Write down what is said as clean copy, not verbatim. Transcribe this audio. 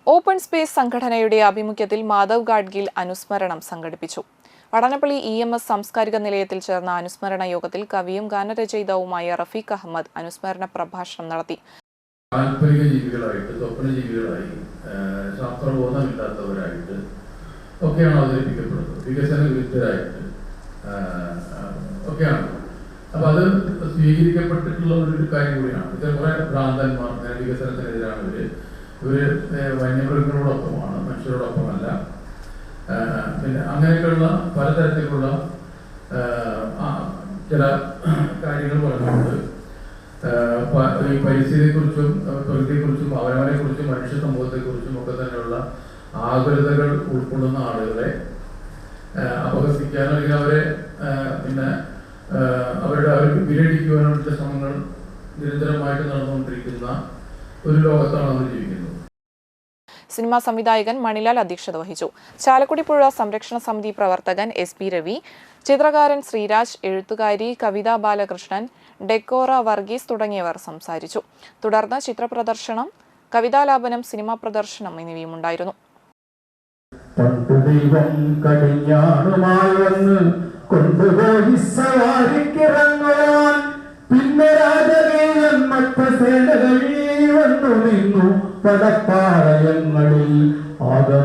Open space സംഘടനയുടെ ആഭിമുഖ്യത്തിൽ മാധവ് ഗാഡ്ഗിൽ അനുസ്മരണം സംഘടിപ്പിച്ചു. വടനപ്പള്ളി EMS സാംസ്കാരിക നിലയത്തിൽ ചേർന്ന അനുസ്മരണ യോഗത്തിൽ കവിയും ഗാനരചയിതാവുമായ റഫീഖ് അഹമ്മദ് അനുസ്മരണ പ്രഭാഷണം നടത്തി. കാൽപ്പനിക ജീവികളായിട്ട്, സ്വപ്നജീവികളായി, ശാസ്ത്രബോധമില്ലാത്തവരായിട്ട് ഒക്കെയാണ് അവതരിപ്പിക്കപ്പെടുന്നത്. വികസന വിരുദ്ധരായിട്ട് ഒക്കെയാണ്. അപ്പൊ അത് സ്വീകരിക്കപ്പെട്ടിട്ടുള്ള ഒരു കാര്യം കൂടിയാണ്. ഇത് കുറെ ഭ്രാന്തന്മാർ വികസനത്തിനെതിരാണ് ഇവര് വന്യമൃഗങ്ങളോടൊപ്പമാണ്, മനുഷ്യരോടൊപ്പമല്ല. പിന്നെ അങ്ങനെയൊക്കെയുള്ള പലതരത്തിലുള്ള ചില കാര്യങ്ങൾ പറഞ്ഞുകൊണ്ട് ഈ പരിസ്ഥിതിയെക്കുറിച്ചും പ്രകൃതിയെക്കുറിച്ചും അവനവനെക്കുറിച്ചും മനുഷ്യ സമൂഹത്തെക്കുറിച്ചും ഒക്കെ തന്നെയുള്ള ആകുലതകൾ ഉൾക്കൊള്ളുന്ന ആളുകളെ അപഹസിക്കാനോ അല്ലെങ്കിൽ അവരെ അവർക്ക് വിലയിടിക്കുവാനുള്ള ശ്രമങ്ങൾ നിരന്തരമായിട്ട് നടന്നുകൊണ്ടിരിക്കുന്ന ഒരു ലോകത്താണ് നമ്മൾ ജീവിക്കുന്നത്. സിനിമാ സംവിധായകൻ മണിലാൽ അധ്യക്ഷത വഹിച്ചു. ചാലക്കുടി പുഴ സംരക്ഷണ സമിതി പ്രവർത്തകൻ SP രവി, ചിത്രകാരൻ ശ്രീരാജ്, എഴുത്തുകാരി കവിത ബാലകൃഷ്ണൻ, ഡെക്കോറ വർഗീസ് തുടങ്ങിയവർ സംസാരിച്ചു. തുടർന്ന് ചിത്രപ്രദർശനം, കവിതാലാപനം, സിനിമാ പ്രദർശനം എന്നിവയും ഉണ്ടായിരുന്നു. പടപ്പാളയങ്ങളിൽ